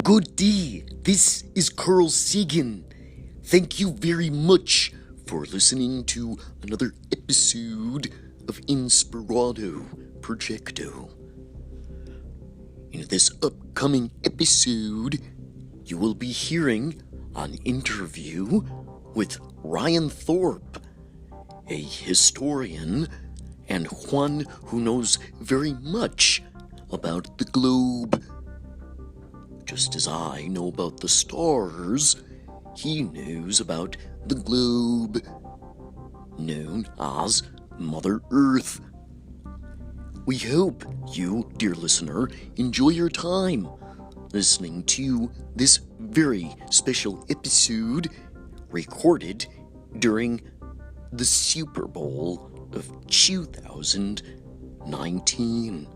Good day, this is Carl Sagan. Thank you very much for listening to another episode of Inspirado, Projecto. In this upcoming episode, you will be hearing an interview with Ryan Thorpe, a historian and one who knows very much about the globe. Just as I know about the stars, he knows about the globe, known as Mother Earth. We hope you, dear listener, enjoy your time listening to this very special episode recorded during the Super Bowl of 2019.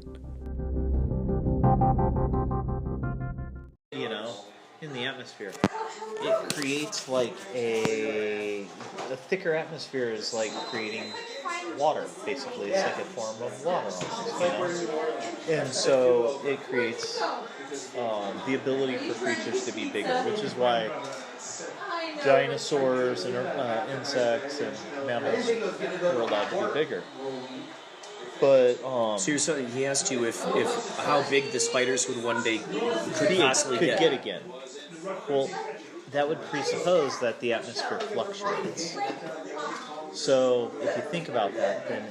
In the atmosphere, it creates like a thicker atmosphere is like creating water, basically. It's like a form of water almost, And so it creates the ability for creatures to be bigger, which is why dinosaurs and insects and mammals were allowed to be bigger. But so he asked you if how big the spiders would one day could get again. Well, that would presuppose that the atmosphere fluctuates. So if you think about that, then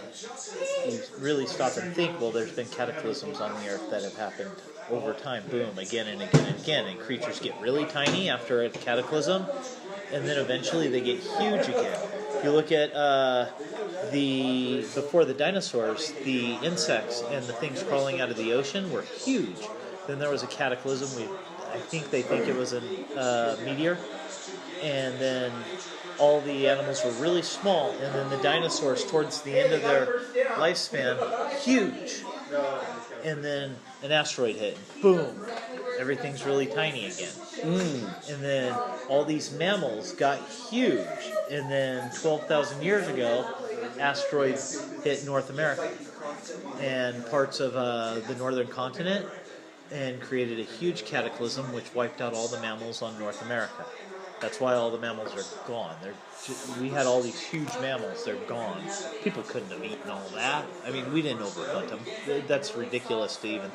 you really stop and think, well, there's been cataclysms on the Earth that have happened over time, boom, again and again and again, and creatures get really tiny after a cataclysm, and then eventually they get huge again. You look at before the dinosaurs, the insects and the things crawling out of the ocean were huge. Then there was a cataclysm. I think they think it was a meteor, and then all the animals were really small, and then the dinosaurs, towards the end of their lifespan, huge. And then an asteroid hit, boom, everything's really tiny again. And then all these mammals got huge, and then 12,000 years ago, asteroids hit North America and parts of the northern continent, and created a huge cataclysm which wiped out all the mammals on North America. That's why all the mammals are gone. We had all these huge mammals, they're gone. People couldn't have eaten all that. I mean, we didn't overhunt them. That's ridiculous to even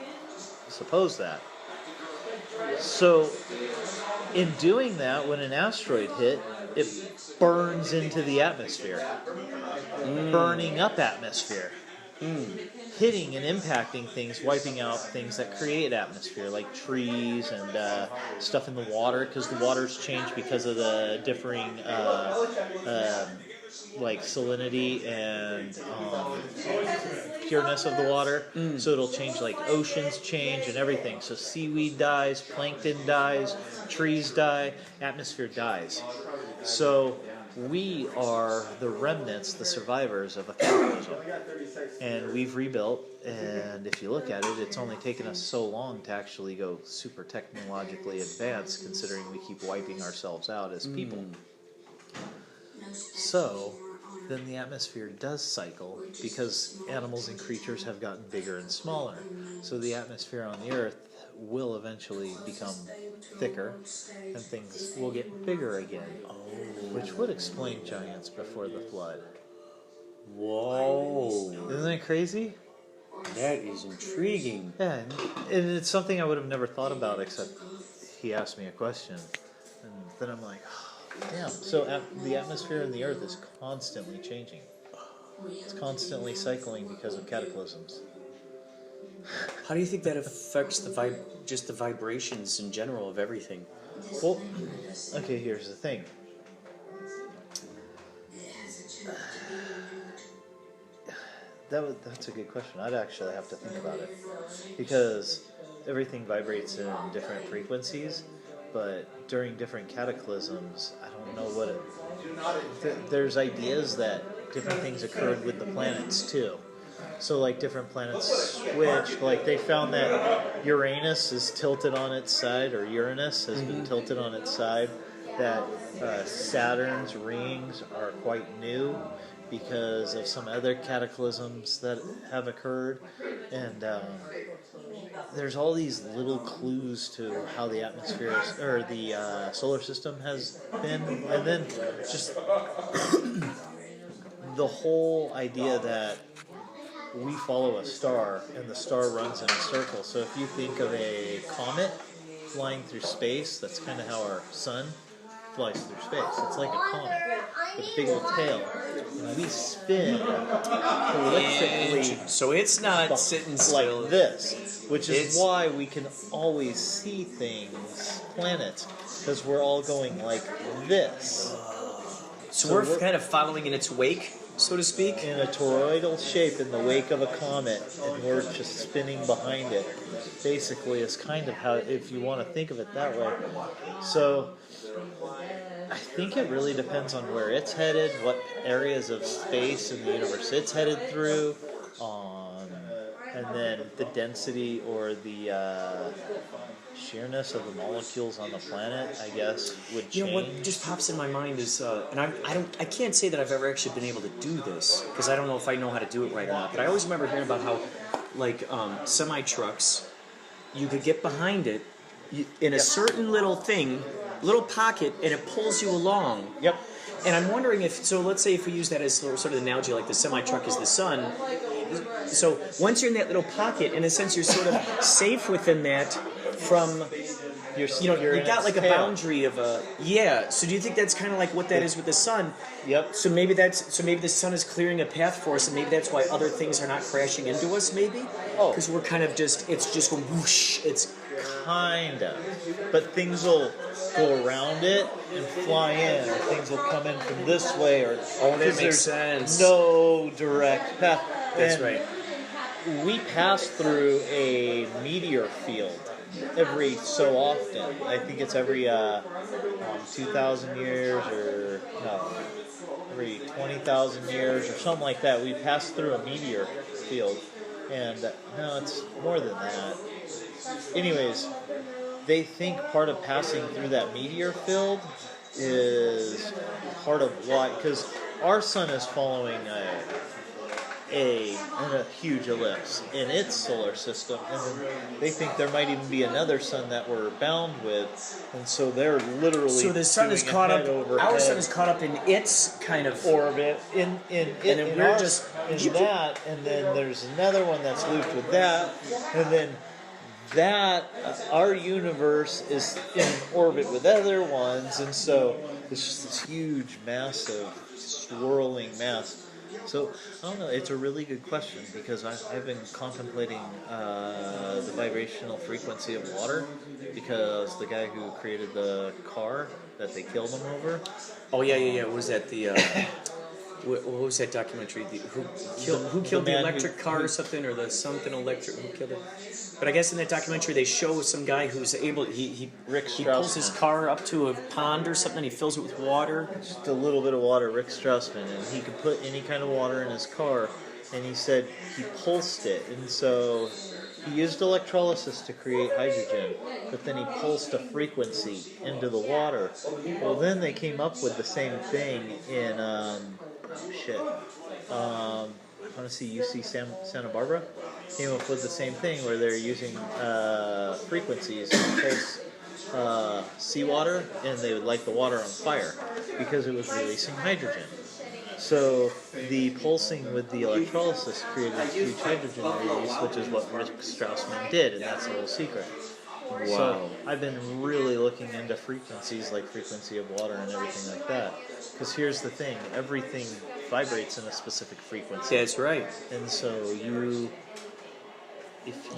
suppose that. So, in doing that, when an asteroid hit, it burns into the atmosphere. Burning up atmosphere. Hitting and impacting things, wiping out things that create atmosphere, like trees and stuff in the water, because the waters change because of the differing like salinity and pureness of the water. So it'll change, like oceans change and everything. So seaweed dies, plankton dies, trees die, atmosphere dies. So we are the remnants, the survivors of a cataclysm. And we've rebuilt, and if you look at it, it's only taken us so long to actually go super technologically advanced, considering we keep wiping ourselves out as people. So, then the atmosphere does cycle, because animals and creatures have gotten bigger and smaller. So the atmosphere on the Earth will eventually become thicker, and things will get bigger again. Which would explain giants before the flood. Whoa. Isn't that crazy? That is intriguing. Yeah, and it's something I would have never thought about, except he asked me a question. And then I'm like, oh, damn. So the atmosphere in the Earth is constantly changing. It's constantly cycling because of cataclysms. How do you think that affects the vibrations in general of everything? Well, okay, here's the thing. That's a good question. I'd actually have to think about it, because everything vibrates in different frequencies, but during different cataclysms, I don't know what there's ideas that different things occurred with the planets too. So like different planets switched, like they found that Uranus is tilted on its side, or Uranus has been tilted on its side, that Saturn's rings are quite new, because of some other cataclysms that have occurred, and there's all these little clues to how the atmosphere is, or the solar system has been, and then just the whole idea that we follow a star and the star runs in a circle. So if you think of a comet flying through space, that's kind of how our sun flies through space. It's like a comet with a big old tail, and we spin elliptically. So it's not sitting still like this, which is why we can always see things, planets, because we're all going like this. So we're kind of following in its wake, so to speak, in a toroidal shape in the wake of a comet, and we're just spinning behind it. Basically, is kind of how, if you want to think of it that way. So I think it really depends on where it's headed, what areas of space in the universe it's headed through, and then the density or the sheerness of the molecules on the planet, I guess, would change. You know what just pops in my mind is, and I can't say that I've ever actually been able to do this because I don't know if I know how to do it right now. But I always remember hearing about how, like, semi trucks, you could get behind it in a certain little thing, little pocket, and it pulls you along. Yep. And I'm wondering if, so let's say if we use that as sort of an analogy, like the semi truck is the sun. So once you're in that little pocket, in a sense, you're sort of safe within that. From you got like a boundary of a So do you think that's kind of like what that is with the sun? Yep. So maybe the sun is clearing a path for us, and maybe that's why other things are not crashing into us. Maybe. Because we're kind of it's just going whoosh. It's kind of, but things will go around it and fly in, or things will come in from this way, or that makes sense. No direct path. That's right. We pass through a meteor field every so often. I think it's every 2,000 years, or no, every 20,000 years or something like that. We pass through a meteor field, and no, it's more than that. Anyways, they think part of passing through that meteor field is part of why, because our sun is following a huge ellipse in its solar system, and they think there might even be another sun that we're bound with, and so they're literally. So the sun is caught up. Our sun is caught up in its kind of orbit, in and then we're just in that, and then there's another one that's looped with that, and then that our universe is in orbit with other ones, and so it's just this huge, massive, swirling mass. So, I don't know, it's a really good question, because I've been contemplating the vibrational frequency of water, because the guy who created the car that they killed him over... Oh, yeah. Was that the... what was that documentary? Who killed the electric car or something, or the something electric? Who killed it? But I guess in that documentary they show some guy who's able. He pulls his car up to a pond or something. And he fills it with water. Just a little bit of water. Rick Strassman, and he could put any kind of water in his car. And he said he pulsed it, and so he used electrolysis to create hydrogen. But then he pulsed a frequency into the water. Well, then they came up with the same thing in I want to see UC Santa Barbara came up with the same thing, where they're using frequencies to pulse seawater, and they would light the water on fire because it was releasing hydrogen. So the pulsing with the electrolysis created a huge hydrogen release, which is what Rick Strassman did, and that's the whole secret. Wow. So I've been really looking into frequencies, like frequency of water and everything like that. Because here's the thing, everything vibrates in a specific frequency. That's right. And so if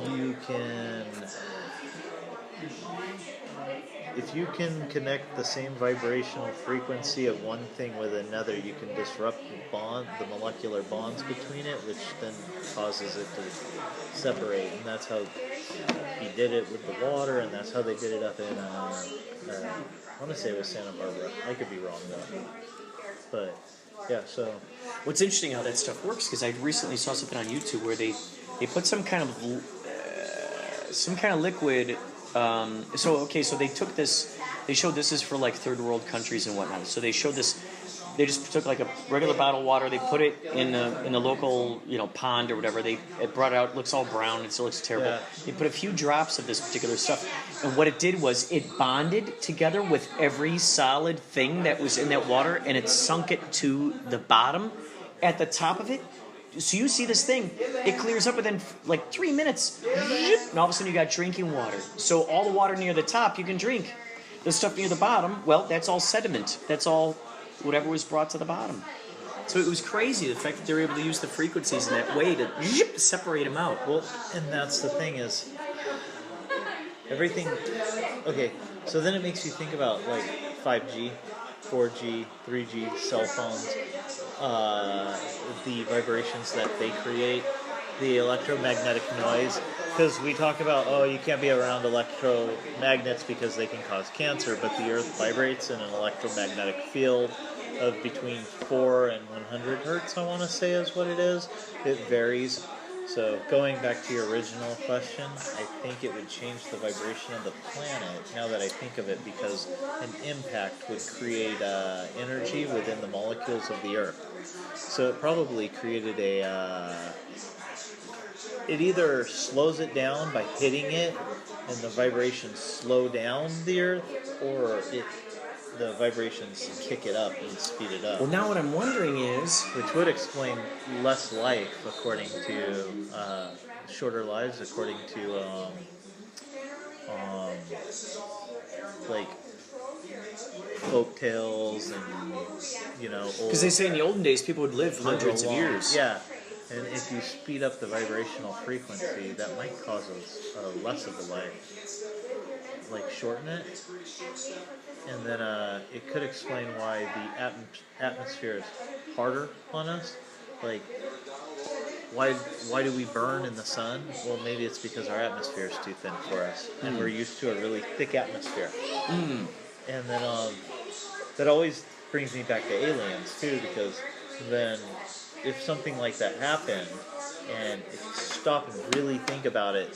you can connect the same vibrational frequency of one thing with another, you can disrupt the molecular bonds between it, which then causes it to separate. And that's how he did it with the water, and that's how they did it up in, I want to say it was Santa Barbara. I could be wrong though. But, yeah, so... What's interesting how that stuff works, because I recently saw something on YouTube where they put some kind of liquid. So they took this. They showed this is for like third world countries and whatnot. So they showed this They just took like a regular bottle of water. They put it in the local pond or whatever. It brought it out. It looks all brown. It still looks terrible. Yeah. They put a few drops of this particular stuff, and what it did was it bonded together with every solid thing that was in that water, and it sunk it to the bottom. At the top of it, so you see this thing, it clears up within like 3 minutes, and all of a sudden you got drinking water. So all the water near the top you can drink. The stuff near the bottom, well, that's all sediment. That's all whatever was brought to the bottom. So it was crazy, the fact that they were able to use the frequencies in that way to separate them out. Well, and that's the thing is, everything. Okay, so then it makes you think about like 5G, 4G, 3G, cell phones, the vibrations that they create, the electromagnetic noise. Because we talk about, you can't be around electromagnets because they can cause cancer, but the Earth vibrates in an electromagnetic field of between 4 and 100 hertz, I want to say is what it is. It varies. So going back to your original question, I think it would change the vibration of the planet, now that I think of it, because an impact would create energy within the molecules of the Earth. So it probably created it either slows it down by hitting it and the vibrations slow down the Earth, or the vibrations kick it up and speed it up. Well, now what I'm wondering is... Which would explain less life, according to... shorter lives, according to... like... folk tales and, old... Because they say in the olden days people would live hundreds of years. Yeah. And if you speed up the vibrational frequency, that might cause less of a life. Like, shorten it. And then it could explain why the atmosphere is harder on us. Like, why do we burn in the sun? Well, maybe it's because our atmosphere is too thin for us. And we're used to a really thick atmosphere. And then that always brings me back to aliens, too, because then... if something like that happened, and if you stop and really think about it,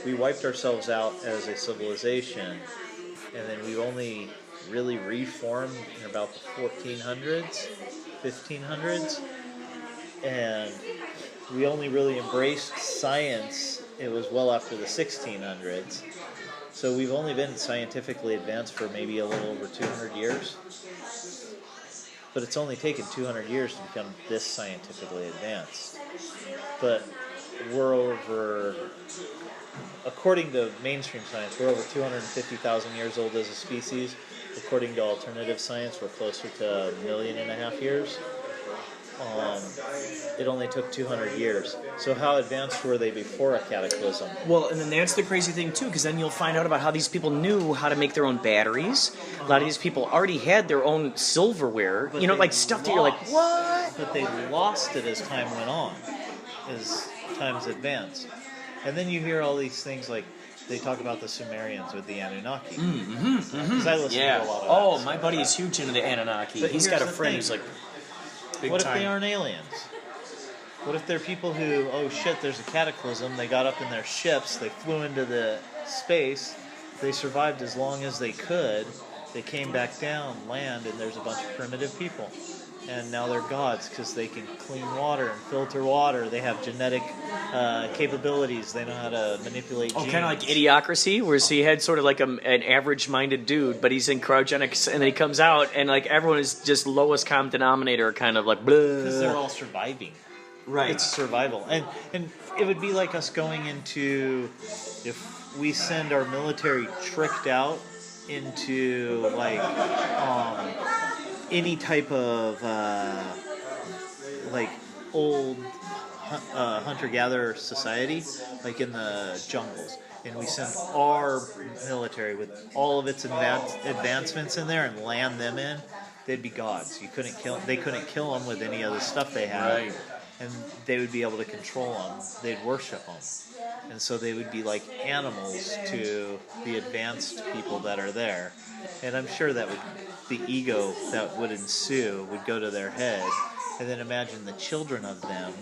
we wiped ourselves out as a civilization, and then we only really reformed in about the 1400s, 1500s, and we only really embraced science, it was well after the 1600s. So we've only been scientifically advanced for maybe a little over 200 years. But it's only taken 200 years to become this scientifically advanced. But we're over, according to mainstream science, we're over 250,000 years old as a species. According to alternative science, we're closer to 1.5 million years. It only took 200 years. So how advanced were they before a cataclysm? Well, and then that's the crazy thing, too, because then you'll find out about how these people knew how to make their own batteries. A lot of these people already had their own silverware, But like stuff that you're like, what? But they lost it as time went on, as times advanced. And then you hear all these things like, they talk about the Sumerians with the Anunnaki. Because I listen to a lot of that. My buddy is huge into the Anunnaki. But He's got a here's the friend thing. who's like, big What time. if they aren't aliens? What if they're people who, there's a cataclysm, they got up in their ships, they flew into the space, they survived as long as they could, they came back down, land, and there's a bunch of primitive people. And now they're gods because they can clean water and filter water. They have genetic capabilities. They know how to manipulate genes. Kind of like Idiocracy, where he had sort of like an average-minded dude, but he's in cryogenics, and then he comes out, and like everyone is just lowest common denominator, kind of like because they're all surviving. Right. It's survival. And it would be like us going into, if we send our military tricked out into like any type of like old hunter-gatherer society, like in the jungles, and we send our military with all of its advancements in there and land them in, they'd be gods. They couldn't kill them with any of the stuff they had. Right. And they would be able to control them. They'd worship them. And so they would be like animals to the advanced people that are there. And I'm sure that the ego that would ensue would go to their head. And then imagine the children of them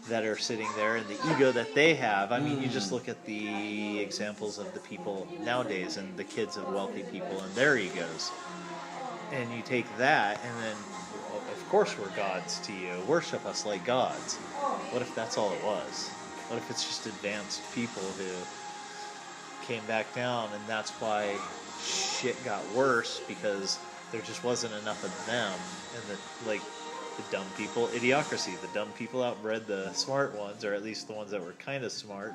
that are sitting there and the ego that they have. I mean, you just look at the examples of the people nowadays and the kids of wealthy people and their egos. And you take that, and then if course we're gods to you. Worship us like gods. What if that's all it was? What if it's just advanced people who came back down, and that's why shit got worse, because there just wasn't enough of them, and the dumb people, idiocracy. The dumb people outbred the smart ones, or at least the ones that were kind of smart.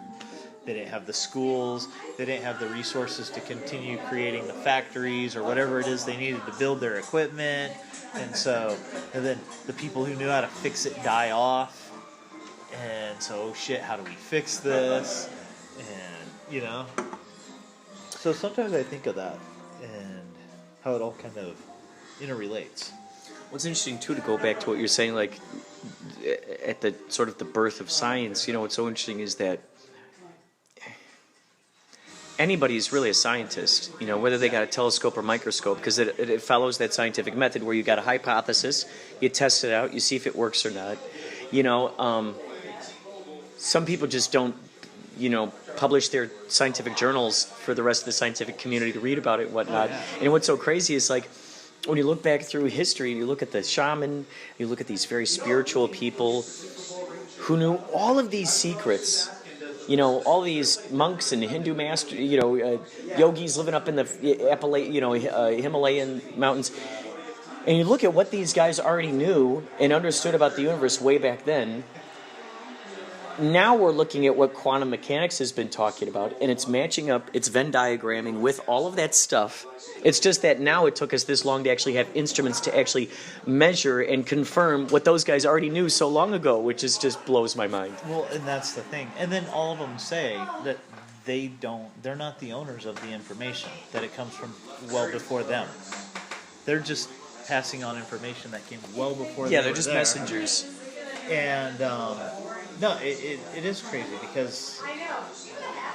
They didn't have the schools. They didn't have the resources to continue creating the factories or whatever it is they needed to build their equipment. And then the people who knew how to fix it die off. And so, oh shit, how do we fix this? And, So sometimes I think of that and how it all kind of interrelates. What's interesting too, to go back to what you're saying, like at the sort of the birth of science, what's so interesting is that anybody's really a scientist, whether they got a telescope or microscope, because it follows that scientific method where you got a hypothesis, you test it out, you see if it works or not. Some people just don't, publish their scientific journals for the rest of the scientific community to read about it and whatnot. And what's so crazy is, like, when you look back through history, you look at the shaman, you look at these very spiritual people who knew all of these secrets, all these monks and Hindu masters, yogis living up in the Himalayan mountains. And you look at what these guys already knew and understood about the universe way back then. Now we're looking at what quantum mechanics has been talking about, and it's matching up, it's Venn diagramming with all of that stuff. It's just that now it took us this long to actually have instruments to actually measure and confirm what those guys already knew so long ago, which just blows my mind. Well, and that's the thing. And then all of them say that they're not the owners of the information, that it comes from well before them. They're just passing on information that came well before them. Yeah, they're just messengers. And, no, it is crazy, because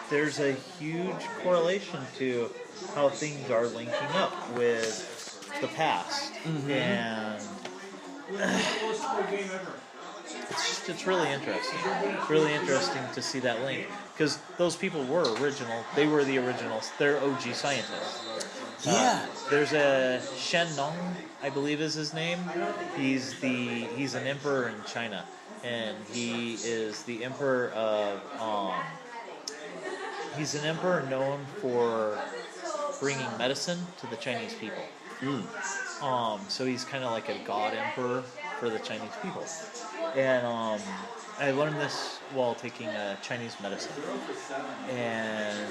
there's a huge correlation to how things are linking up with the past. Mm-hmm. And it's really interesting. It's really interesting to see that link, because those people were original. They were the originals. They're OG scientists. Yeah. There's a Shen Nong, I believe is his name. He's an emperor in China. And he is the emperor of, he's an emperor known for bringing medicine to the Chinese people. So he's kind of like a god emperor for the Chinese people. And I learned this while taking Chinese medicine. And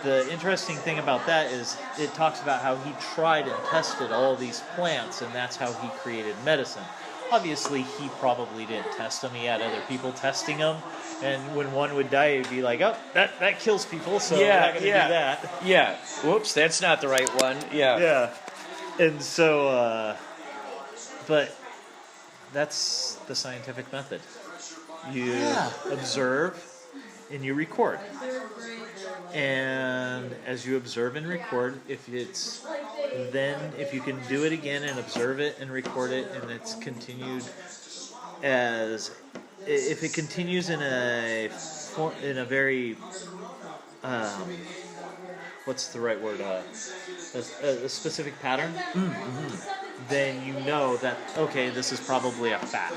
the interesting thing about that is it talks about how he tried and tested all these plants, and that's how he created medicine. Obviously, he probably didn't test them. He had other people testing them. And when one would die, he'd be like, oh, that kills people, so we're not going to do that. Yeah. Whoops, that's not the right one. Yeah. Yeah. And so, but that's the scientific method. You observe and you record. And as you observe and record, if you can do it again and observe it and record it, and it's continued if it continues in a very what's the right word, a specific pattern, then you know that, okay, this is probably a fact.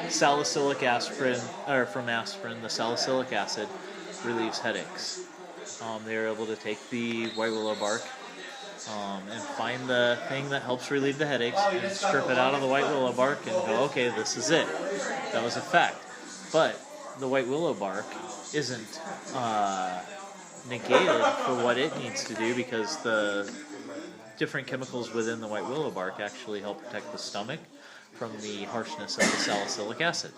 Salicylic aspirin, or from aspirin, the salicylic acid relieves headaches. They were able to take the white willow bark and find the thing that helps relieve the headaches and strip it out of the white willow bark and go, okay, this is it. That was a fact. But the white willow bark isn't negated for what it needs to do, because the different chemicals within the white willow bark actually help protect the stomach from the harshness of the salicylic acid.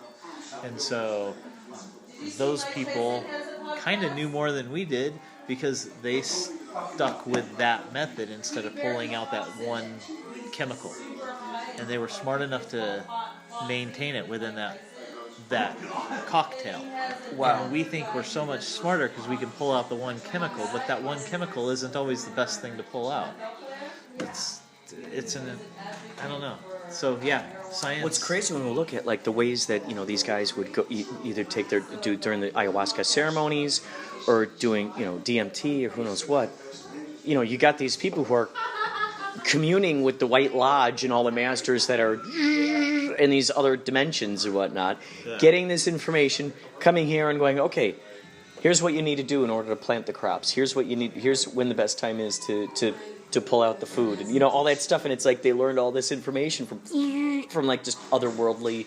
And so those people kind of knew more than we did, because they stuck with that method instead of pulling out that one chemical. And they were smart enough to maintain it within that cocktail. Wow. And we think we're so much smarter because we can pull out the one chemical, but that one chemical isn't always the best thing to pull out. I don't know. So yeah, science. What's crazy when we look at like the ways that these guys would go either do during the ayahuasca ceremonies, or doing DMT or who knows what. You got these people who are communing with the White Lodge and all the masters that are in these other dimensions and whatnot, getting this information, coming here and going, okay, here's what you need to do in order to plant the crops. Here's what you need. Here's when the best time is to pull out the food, and all that stuff. And it's like they learned all this information from like just otherworldly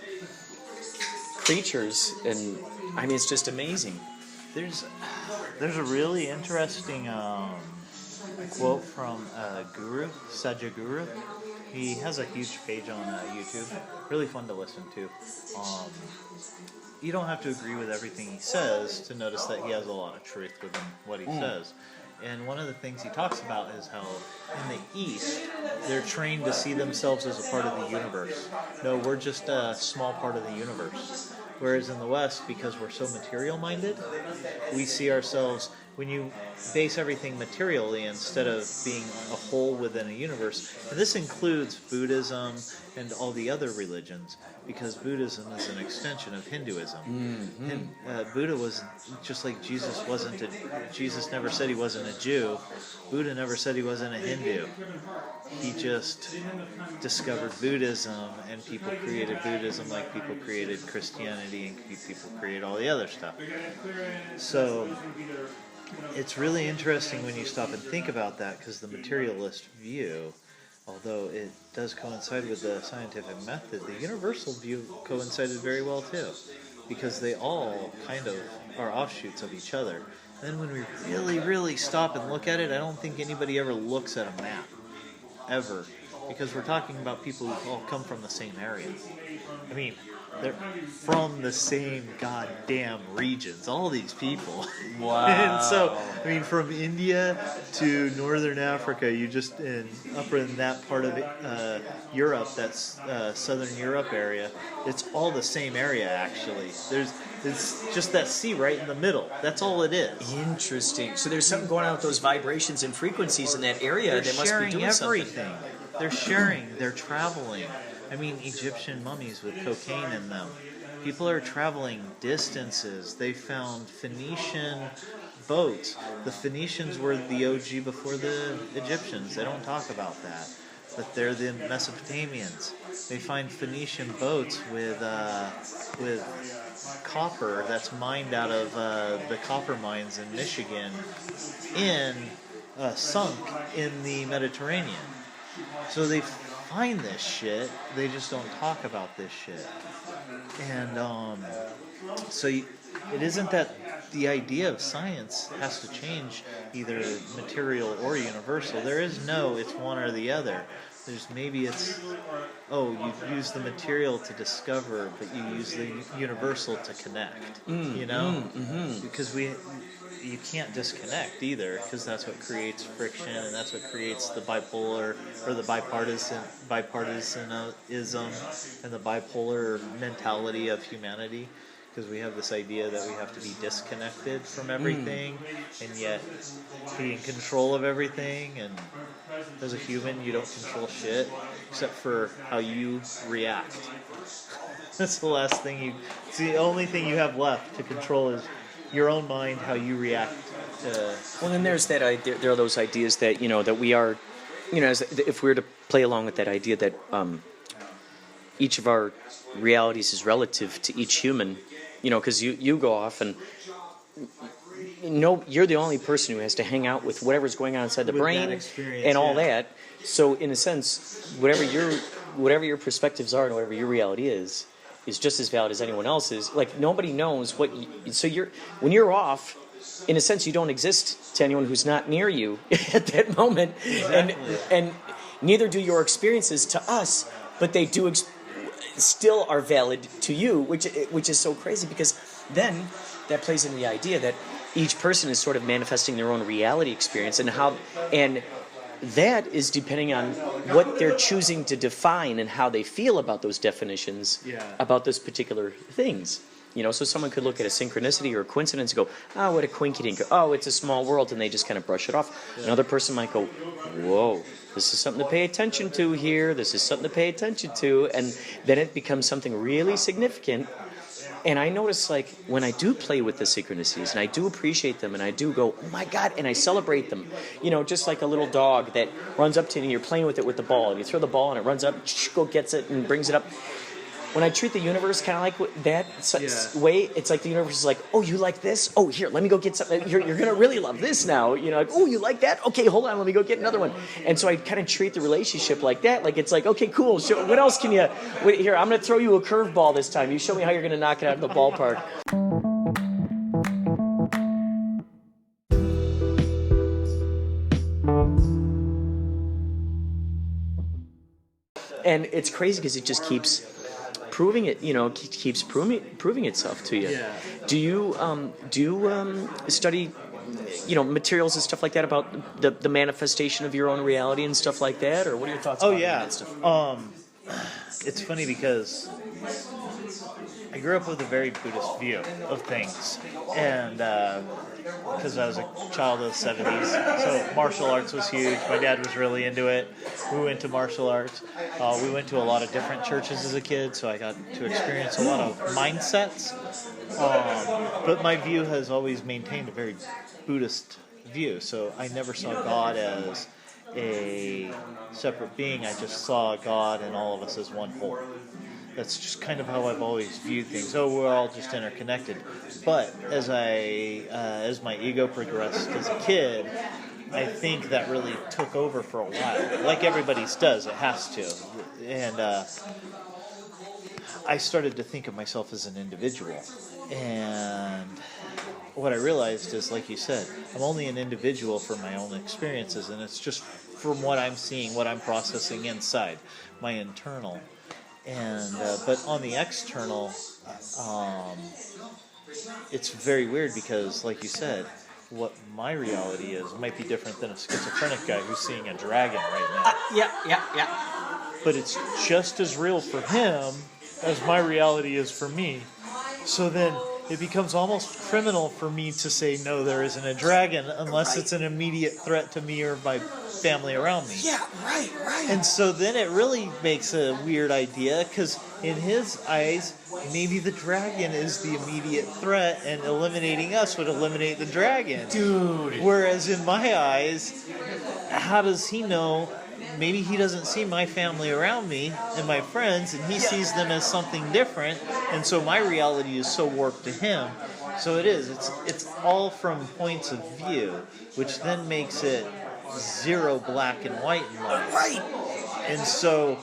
creatures, and I mean it's just amazing. There's a really interesting quote from Guru Sajaguru. He has a huge page on YouTube. Really fun to listen to. You don't have to agree with everything he says to notice that he has a lot of truth within what he says. And one of the things he talks about is how in the East, they're trained to see themselves as a part of the universe. No, we're just a small part of the universe. Whereas in the West, because we're so material-minded, we see ourselves, when you base everything materially instead of being a whole within a universe, and this includes Buddhism and all the other religions, because Buddhism is an extension of Hinduism. And, Buddha was, just like Jesus wasn't Jesus never said he wasn't a Jew, Buddha never said he wasn't a Hindu. He just discovered Buddhism, and people created Buddhism like people created Christianity and people create all the other stuff. So it's really interesting when you stop and think about that, because the materialist view, although it does coincide with the scientific method, the universal view coincided very well too, because they all kind of are offshoots of each other. Then when we really, really stop and look at it, I don't think anybody ever looks at a map, ever, because we're talking about people who all come from the same area. I mean, they're from the same goddamn regions, all these people. Wow. And so, I mean, from India to Northern Africa, you just, up in that part of Europe, that's Southern Europe area, it's all the same area, actually. It's just that sea right in the middle. That's all it is. Interesting. So there's something going on with those vibrations and frequencies in that area. They're They must sharing be doing everything. something. They're sharing. They're traveling. I mean, Egyptian mummies with cocaine in them. People are traveling distances. They found Phoenician boats. The Phoenicians were the OG before the Egyptians. They don't talk about that. But they're the Mesopotamians. They find Phoenician boats with copper that's mined out of the copper mines in Michigan sunk in the Mediterranean. So they find this shit, they just don't talk about this shit. And it isn't that the idea of science has to change either material or universal. There is no, it's one or the other. There's maybe it's, you use the material to discover, but you use the universal to connect, Because you can't disconnect either, because that's what creates friction, and that's what creates the bipolar, or the bipartisanism, and the bipolar mentality of humanity, because we have this idea that we have to be disconnected from everything, and yet be in control of everything, and as a human, you don't control shit, except for how you react. That's the last thing it's the only thing you have left to control is your own mind, how you react to... Well, then there's that idea. There are those ideas that that we are, if we were to play along with that idea that each of our realities is relative to each human, because you go off and you're the only person who has to hang out with whatever's going on inside the brain and all that. So in a sense, whatever your perspectives are and whatever your reality is just as valid as anyone else's. Like, nobody knows what when you're off, in a sense, you don't exist to anyone who's not near you at that moment. Exactly. And neither do your experiences to us, but they do still are valid to you, which is so crazy, because then that plays into the idea that each person is sort of manifesting their own reality experience, and that is depending on what they're choosing to define and how they feel about those definitions, about those particular things. So someone could look at a synchronicity or a coincidence and go, oh, what a quinky-dink. Oh, it's a small world, and they just kind of brush it off. Yeah. Another person might go, whoa, this is something to pay attention to here. This is something to pay attention to. And then it becomes something really significant And I notice, like, when I do play with the synchronicities and I do appreciate them and I do go, oh my God, and I celebrate them, you know, just like a little dog that runs up to you and you're playing with it with the ball and you throw the ball and it runs up, go gets it and brings it up. When I treat the universe kind of like that way, it's like the universe is like, oh, you like this? Oh, here, let me go get something. You're going to really love this now. You know, like, oh, you like that? Okay, hold on, let me go get another one. And so I kind of treat the relationship like that. Like, it's like, okay, cool. So what else can you... Wait, here, I'm going to throw you a curveball this time. You show me how you're going to knock it out of the ballpark. And it's crazy because it just keeps... proving it, you know, keeps proving itself to you. Yeah. Do you study, you know, materials and stuff like that about the manifestation of your own reality and stuff like that, or what are your thoughts? Oh about yeah, that stuff? It's funny because I grew up with a very Buddhist view of things, and because I was a child of the 70s, so martial arts was huge. My dad was really into it. We went to martial arts. We went to a lot of different churches as a kid, so I got to experience a lot of mindsets. But my view has always maintained a very Buddhist view, so I never saw God as a separate being. I just saw God and all of us as one whole. That's just kind of how I've always viewed things. Oh, we're all just interconnected. But as my ego progressed as a kid, I think that really took over for a while. Like everybody's does, it has to. And I started to think of myself as an individual. And what I realized is, like you said, I'm only an individual for my own experiences, and it's just from what I'm seeing, what I'm processing inside, my internal. And but on the external, it's very weird because, like you said, what my reality is might be different than a schizophrenic guy who's seeing a dragon right now. Yeah. But it's just as real for him as my reality is for me. So then it becomes almost criminal for me to say, no, there isn't a dragon, unless it's an immediate threat to me or my family around me. Yeah, right. And so then it really makes a weird idea, because in his eyes, maybe the dragon is the immediate threat, and eliminating us would eliminate the dragon. Dude. Whereas in my eyes, how does he know? Maybe he doesn't see my family around me and my friends, and he sees them as something different, and so my reality is so warped to him. So it is. It's all from points of view, which then makes it zero black and white in life. Right. And so...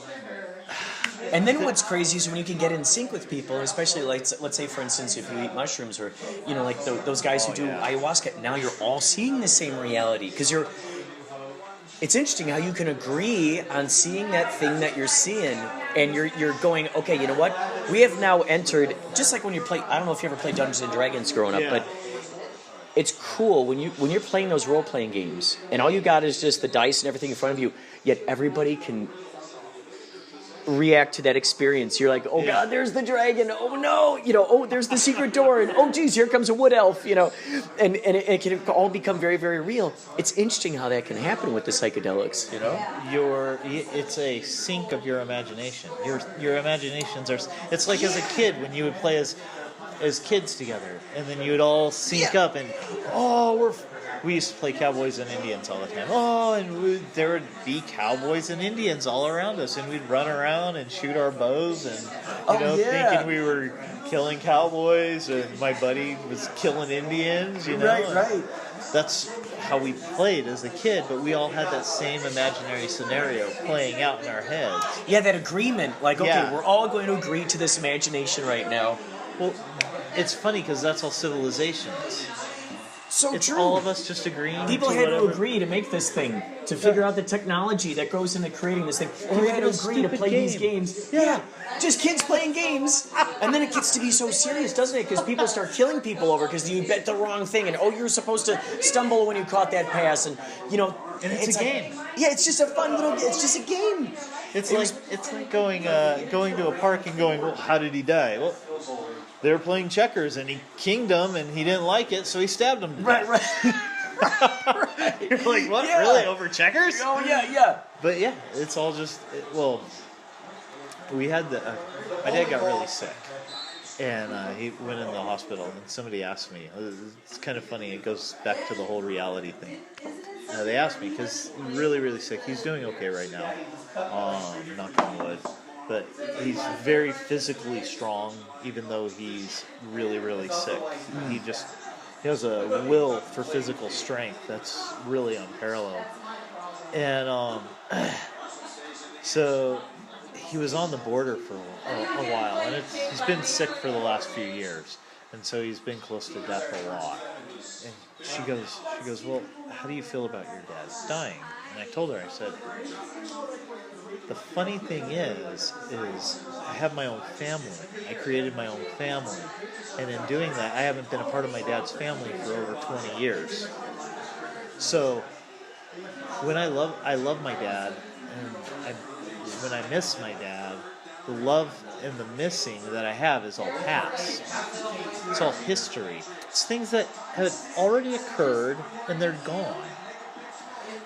And then what's crazy is when you can get in sync with people, especially like, let's say, for instance, if you eat mushrooms or, you know, like those guys who do ayahuasca, now you're all seeing the same reality because you're... It's interesting how you can agree on seeing that thing that you're seeing, and you're going, okay, you know what? We have now entered, just like when you play, I don't know if you ever played Dungeons and Dragons growing up, but it's cool when you're playing those role-playing games, and all you got is just the dice and everything in front of you, yet everybody can react to that experience. You're like, oh God, there's the dragon. Oh no, you know, oh, there's the secret door, and oh geez, here comes a wood elf, you know, and it can all become very, very real. It's interesting how that can happen with the psychedelics, you know. It's a sync of your imagination. Your imaginations are. It's like as a kid when you would play as kids together, and then you would all sync up, and we used to play cowboys and Indians all the time. There would be cowboys and Indians all around us, and we'd run around and shoot our bows, and thinking we were killing cowboys, and my buddy was killing Indians. You know, right. That's how we played as a kid, but we all had that same imaginary scenario playing out in our heads. Yeah, that agreement. Like, okay, we're all going to agree to this imagination right now. Well, it's funny because that's all civilization is. So it's true. all of us just agreeing. People to had whatever. to agree to make this thing, to figure out the technology that goes into creating this thing. And we had to agree to play these games. Yeah, just kids playing games. And then it gets to be so serious, doesn't it? Because people start killing people over because you bet the wrong thing, and you're supposed to stumble when you caught that pass, and you know. And it's a game. Yeah, it's just a fun little. It's just a game. It's like going to a park and going, well, how did he die? Well, they were playing checkers, and he kinged them, and he didn't like it, so he stabbed him. Right. You're like, what? Yeah. Really? Over checkers? Oh, yeah. But yeah, it's all just... we had my dad got really sick. And he went in the hospital, and somebody asked me, it's kind of funny, it goes back to the whole reality thing. They asked me, because he's really, really sick. He's doing okay right now, knock on wood. But he's very physically strong, even though he's really, really sick. He has a will for physical strength that's really unparalleled. And so he was on the border for a while, and he's been sick for the last few years, and so he's been close to death a lot. And she goes, well, how do you feel about your dad dying? And I told her, I said, the funny thing is I have my own family. I created my own family, and in doing that, I haven't been a part of my dad's family for over 20 years. So when I love my dad, and when I miss my dad, the love and the missing that I have is all past. It's all history. It's things that have already occurred and they're gone.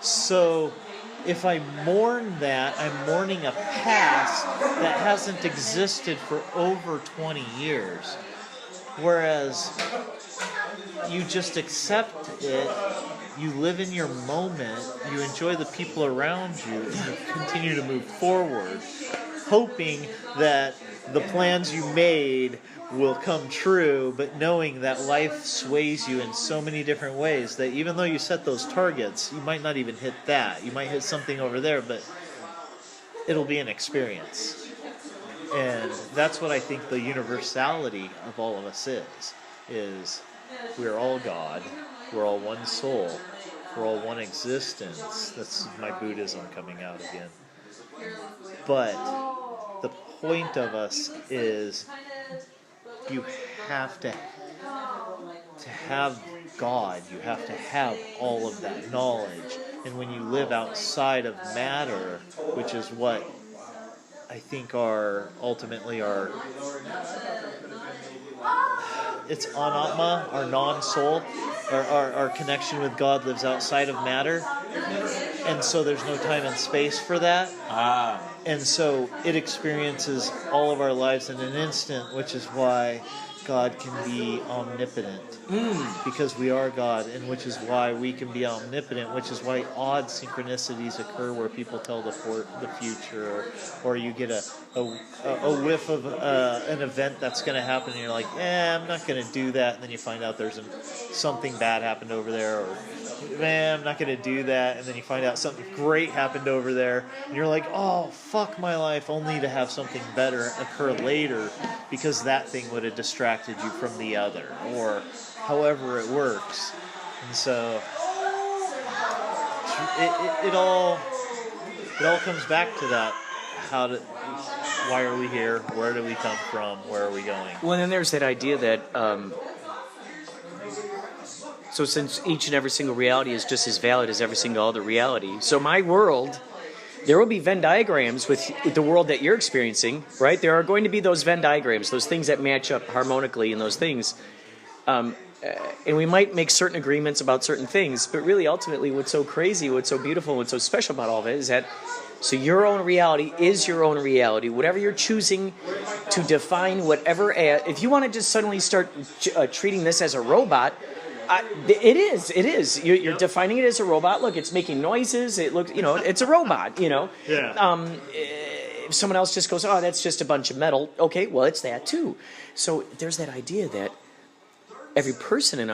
So if I mourn that, I'm mourning a past that hasn't existed for over 20 years. Whereas you just accept it, you live in your moment, you enjoy the people around you, and you continue to move forward, hoping that the plans you made will come true, but knowing that life sways you in so many different ways that even though you set those targets, you might not even hit that. You might hit something over there, but it'll be an experience. And that's what I think the universality of all of us is we're all God, we're all one soul, we're all one existence. That's my Buddhism coming out again. But the point of us is you have to have God, you have to have all of that knowledge. And when you live outside of matter, which is what I think it's anatma, our non-soul, our connection with God lives outside of matter. And so there's no time and space for that. And so it experiences all of our lives in an instant, which is why God can be omnipotent. Because we are God, and which is why we can be omnipotent, which is why odd synchronicities occur where people tell the future, or you get a whiff of an event that's going to happen, and you're like, I'm not going to do that, and then you find out there's something bad happened over there, or I'm not going to do that, and then you find out something great happened over there, and you're like, oh, fuck my life, only to have something better occur later, because that thing would have distracted you from the other, or however it works. And so it all comes back to that. Why are we here? Where do we come from? Where are we going? Well, then there's that idea that so since each and every single reality is just as valid as every single other reality, so my world, there will be Venn diagrams with the world that you're experiencing, right? There are going to be those Venn diagrams, those things that match up harmonically, and those things. And we might make certain agreements about certain things, but really, ultimately, what's so crazy, what's so beautiful, what's so special about all of it is that, so your own reality is your own reality. Whatever you're choosing to define, whatever, if you want to just suddenly start treating this as a robot, it is. You're defining it as a robot. Look, it's making noises. It looks, it's a robot. Yeah. If someone else just goes, oh, that's just a bunch of metal. Okay, well, it's that too. So there's that idea that every person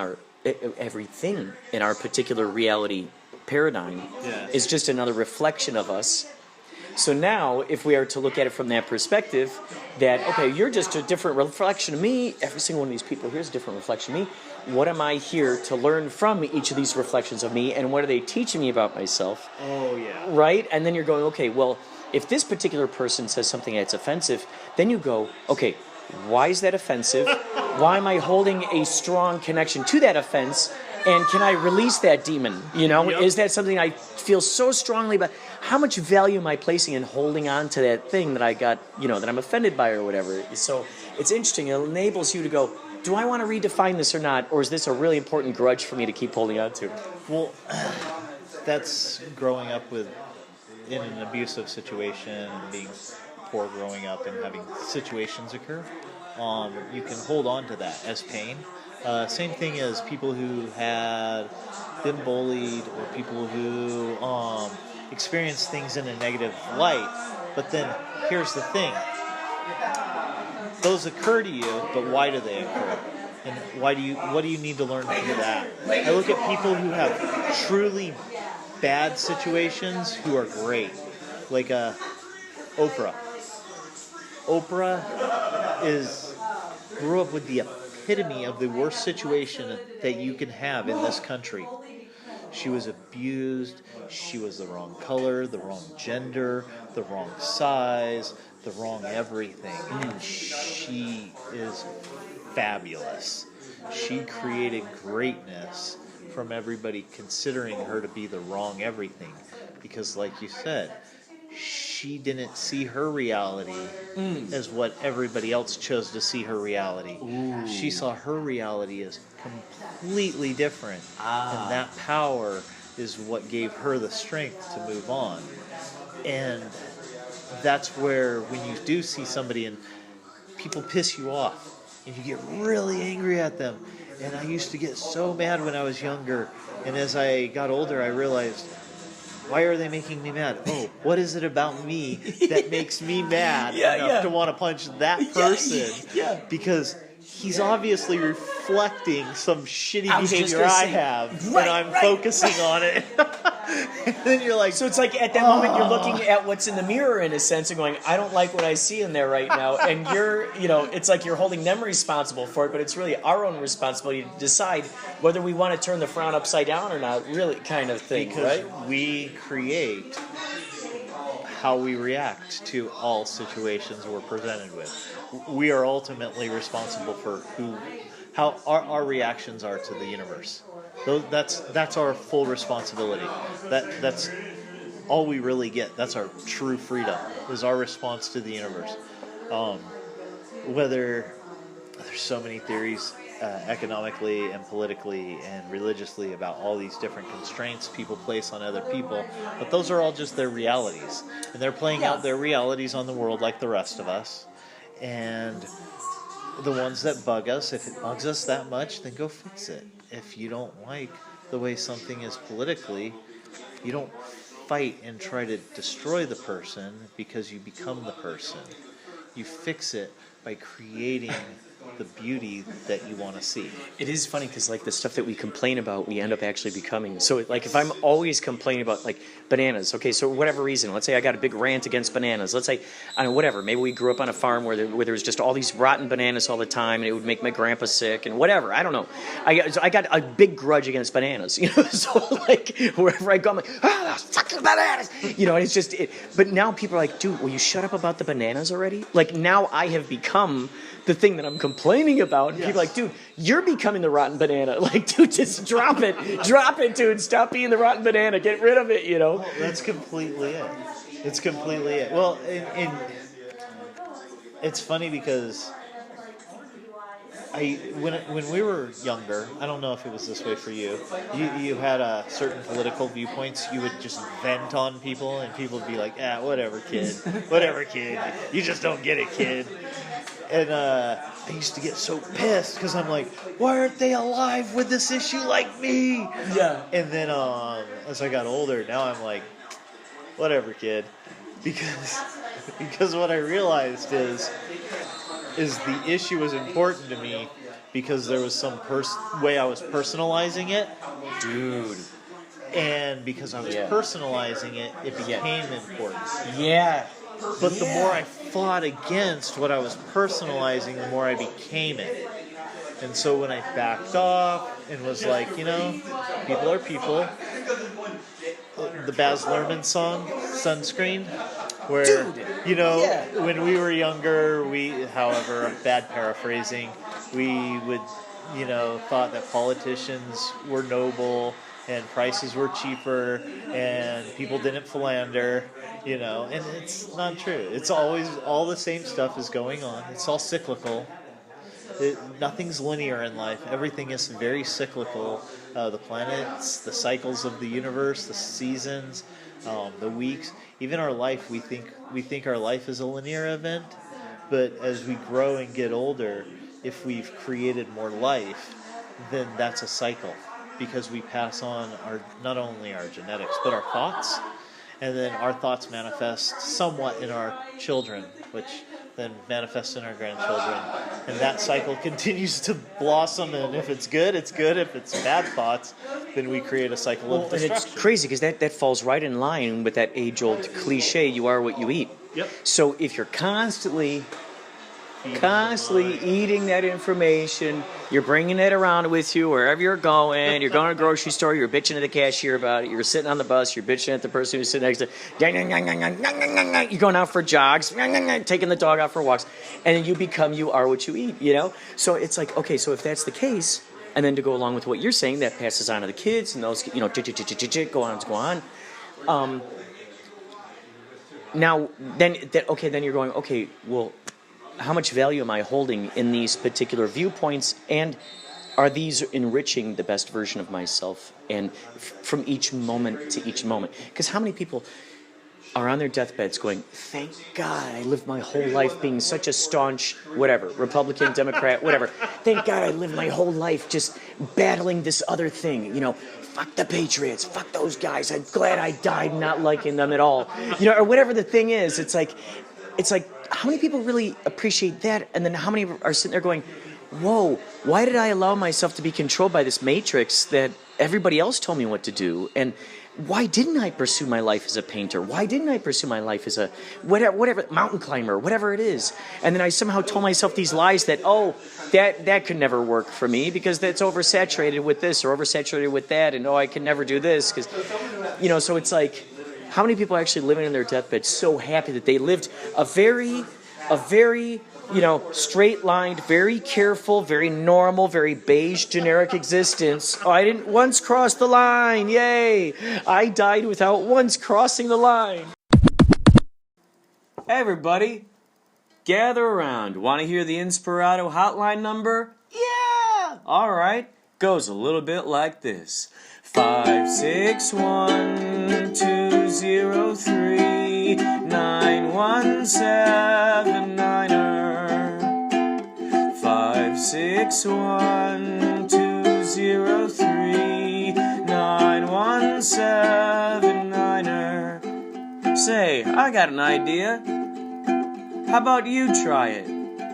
everything in our particular reality paradigm is just another reflection of us. So now, if we are to look at it from that perspective, that, okay, you're just a different reflection of me, every single one of these people here is a different reflection of me, what am I here to learn from each of these reflections of me, and what are they teaching me about myself? Oh, yeah. Right? And then you're going, okay, well, if this particular person says something that's offensive, then you go, okay, why is that offensive? Why am I holding a strong connection to that offense? And can I release that demon? Yep. Is that something I feel so strongly about? How much value am I placing in holding on to that thing that I got, that I'm offended by or whatever? So it's interesting. It enables you to go, do I want to redefine this or not? Or is this a really important grudge for me to keep holding on to? Well, that's growing up in an abusive situation and being poor growing up and having situations occur. you can hold on to that as pain. Same thing as people who had been bullied or people who experience things in a negative light. But then here's the thing. Those occur to you, but why do they occur? And what do you need to learn from that? I look at people who have truly bad situations who are great. Like Oprah. Oprah grew up with the epitome of the worst situation that you can have in this country. She was abused. She was the wrong color, the wrong gender, the wrong size, the wrong everything. And she is fabulous. She created greatness from everybody considering her to be the wrong everything. Because like you said, she didn't see her reality as what everybody else chose to see her reality. Ooh. She saw her reality as completely different. And that power is what gave her the strength to move on. And that's where when you do see somebody and people piss you off and you get really angry at them. And I used to get so mad when I was younger. And as I got older, I realized, why are they making me mad? Oh, what is it about me that makes me mad enough to want to punch that person? Because he's obviously reflecting some shitty behavior I have, and I'm focusing on it. And then you're like... So it's like at that moment you're looking at what's in the mirror in a sense and going, I don't like what I see in there right now. And it's like you're holding them responsible for it, but it's really our own responsibility to decide whether we want to turn the frown upside down or not, really kind of thing, because right? we create how we react to all situations we're presented with. We are ultimately responsible for how our reactions are to the universe. That's our full responsibility. That's all we really get. That's our true freedom, is our response to the universe. Whether there's so many theories economically and politically and religiously about all these different constraints people place on other people, but those are all just their realities, and they're playing out their realities on the world like the rest of us. And the ones that bug us, if it bugs us that much, then go fix it. If you don't like the way something is politically, you don't fight and try to destroy the person because you become the person. You fix it by creating the beauty that you want to see. It is funny because like the stuff that we complain about, we end up actually becoming. So like if I'm always complaining about like bananas, okay, so whatever reason, let's say I got a big rant against bananas. Let's say, I don't know, whatever, maybe we grew up on a farm where there was just all these rotten bananas all the time and it would make my grandpa sick and whatever, I don't know. I got a big grudge against bananas, so like wherever I go, I'm like, fucking bananas, and it's just, but now people are like, dude, will you shut up about the bananas already? Like now I have become the thing that I'm complaining about, and people are like, dude, you're becoming the rotten banana. Like, dude, just drop it, dude, stop being the rotten banana, get rid of it, Well, that's completely it. It's completely it. Well, it's funny because when we were younger, I don't know if it was this way for you. You had certain political viewpoints. You would just vent on people, and people would be like, whatever, kid. Whatever, kid. You just don't get it, kid. And I used to get so pissed because I'm like, why aren't they alive with this issue like me? Yeah. And then as I got older, now I'm like, whatever, kid. Because what I realized is the issue was important to me because there was some way I was personalizing it. Dude. And because I was personalizing it, it became important. Yeah. But the more I fought against what I was personalizing, the more I became it. And so when I backed off and was like, people are people. The Baz Luhrmann song, Sunscreen, where, when we were younger, however, bad paraphrasing, we would, thought that politicians were noble and prices were cheaper and people didn't philander, and it's not true. It's always all the same stuff is going on. It's all cyclical. Nothing's linear in life. Everything is very cyclical. The planets, the cycles of the universe, the seasons, the weeks, even our life. We think our life is a linear event, But as we grow and get older, if we've created more life, then that's a cycle, because we pass on our not only our genetics but our thoughts, and then our thoughts manifest somewhat in our children, which then manifests in our grandchildren, and that cycle continues to blossom. And if it's good, it's good. If it's bad thoughts, then we create a cycle of destruction. And it's crazy because that falls right in line with that age-old cliche, you are what you eat. Yep. So if you're constantly eating that information, you're bringing it around with you wherever you're going, you're going to the grocery store, you're bitching to the cashier about it, you're sitting on the bus, you're bitching at the person who's sitting next to you, you're going out for jogs, taking the dog out for walks, and then you are what you eat, you know? So it's like, okay, so if that's the case, and then to go along with what you're saying, that passes on to the kids, and those, you know, go on. Now, then you're going, okay, well, how much value am I holding in these particular viewpoints, and are these enriching the best version of myself, and from each moment to each moment? Because how many people are on their deathbeds going, thank God I lived my whole life being such a staunch, whatever, Republican, Democrat, whatever. Thank God I lived my whole life just battling this other thing, you know, fuck the Patriots, fuck those guys, I'm glad I died not liking them at all. You know, or whatever the thing is, it's like, how many people really appreciate that? And then how many are sitting there going, whoa, why did I allow myself to be controlled by this matrix that everybody else told me what to do? And why didn't I pursue my life as a painter? Why didn't I pursue my life as a whatever mountain climber, whatever it is? And then I somehow told myself these lies that, that could never work for me because that's oversaturated with this or oversaturated with that, and I can never do this because, you know. So it's like, how many people are actually living in their deathbed so happy that they lived a very, you know, straight-lined, very careful, very normal, very beige, generic existence. I didn't once cross the line. Yay! I died without once crossing the line. Everybody, gather around. Want to hear the Inspirado hotline number? Yeah! All right. Goes a little bit like this. 561-203-9179er. 561-203-9179er. Say, I got an idea. How about you try it?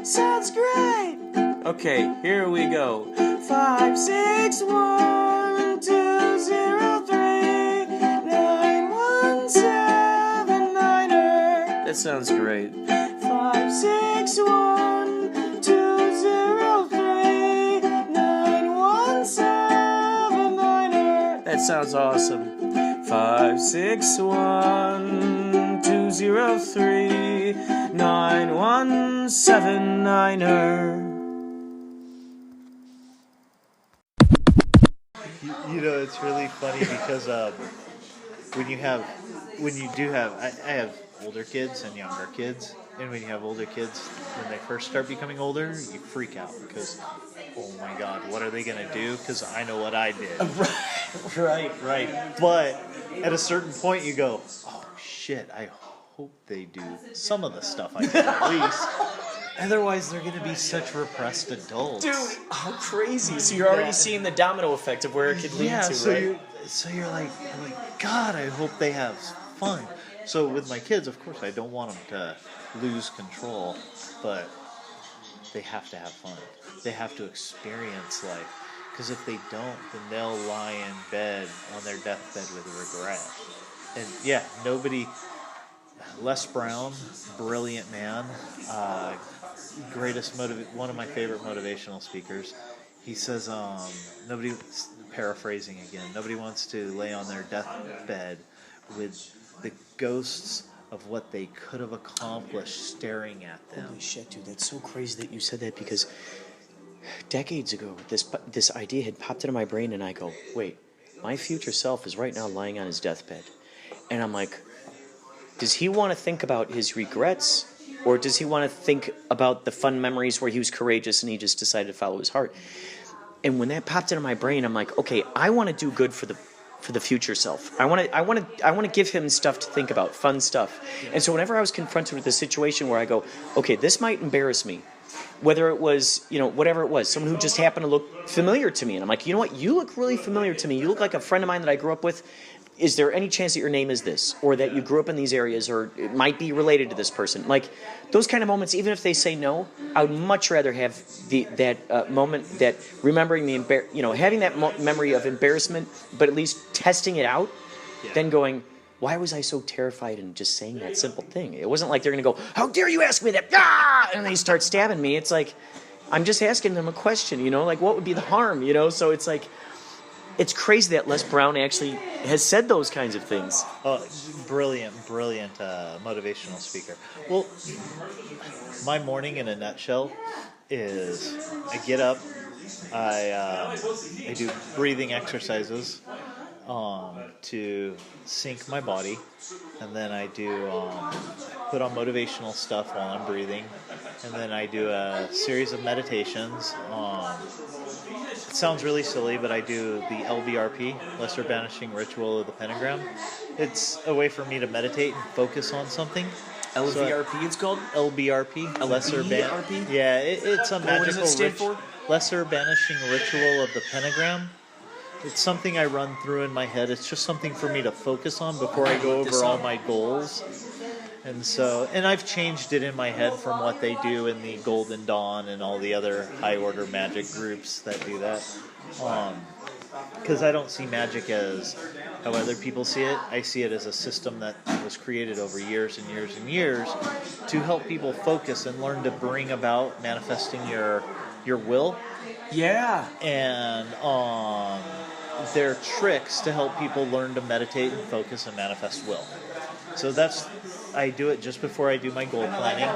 Sounds great. Okay, here we go. 561-203-9179er. That sounds great. 561-203-9179er. That sounds awesome. 561-203-9179er. You know, it's really funny because when you do have, I have older kids and younger kids, and when you have older kids, when they first start becoming older, you freak out because, oh my God, what are they gonna do? Because I know what I did. Right. But at a certain point, you go, oh shit, I hope they do some of the stuff I did at least. Otherwise, they're going to be such repressed adults. Dude, how crazy. So you're already seeing the domino effect of where it could lead to, right? So you're like, God, I hope they have fun. So with my kids, of course, I don't want them to lose control, but they have to have fun. They have to experience life. Because if they don't, then they'll lie in bed on their deathbed with regret. And yeah, nobody... Les Brown, brilliant man, one of my favorite motivational speakers. He says, paraphrasing again, nobody wants to lay on their deathbed with the ghosts of what they could have accomplished staring at them. Holy shit, dude, that's so crazy that you said that, because decades ago, this idea had popped into my brain, and I go, wait, my future self is right now lying on his deathbed. And I'm like, does he want to think about his regrets, or does he want to think about the fun memories where he was courageous and he just decided to follow his heart? And when that popped into my brain, I'm like, okay, I want to do good for for the future self. I want to give him stuff to think about, fun stuff. And so whenever I was confronted with a situation where I go, okay, this might embarrass me, whether it was, whatever it was, someone who just happened to look familiar to me, and I'm like, you know what, you look really familiar to me. You look like a friend of mine that I grew up with. Is there any chance that your name is this, or that you grew up in these areas, or it might be related to this person? Like those kind of moments, even if they say no, I would much rather have that moment, that remembering having that memory of embarrassment, but at least testing it out, than going, why was I so terrified and just saying that simple thing? It wasn't like they're going to go, how dare you ask me that? Ah! And they start stabbing me. It's like, I'm just asking them a question, like what would be the harm, So it's like, it's crazy that Les Brown actually has said those kinds of things. Oh, brilliant motivational speaker. Well, my morning in a nutshell is I get up, I do breathing exercises to sync my body, and then I do put on motivational stuff while I'm breathing, and then I do a series of meditations. It sounds really silly, but I do the LBRP, Lesser Banishing Ritual of the Pentagram. It's a way for me to meditate and focus on something. LVRP, it's called? LBRP, Lesser LBRP? Yeah, it's a magical what does it stand for? Lesser Banishing Ritual of the Pentagram. It's something I run through in my head. It's just something for me to focus on before I go over all my goals. And I've changed it in my head from what they do in the Golden Dawn and all the other high order magic groups that do that. Because I don't see magic as how other people see it. I see it as a system that was created over years and years and years to help people focus and learn to bring about manifesting your will. Yeah. And they're tricks to help people learn to meditate and focus and manifest will. So I do it just before I do my goal planning,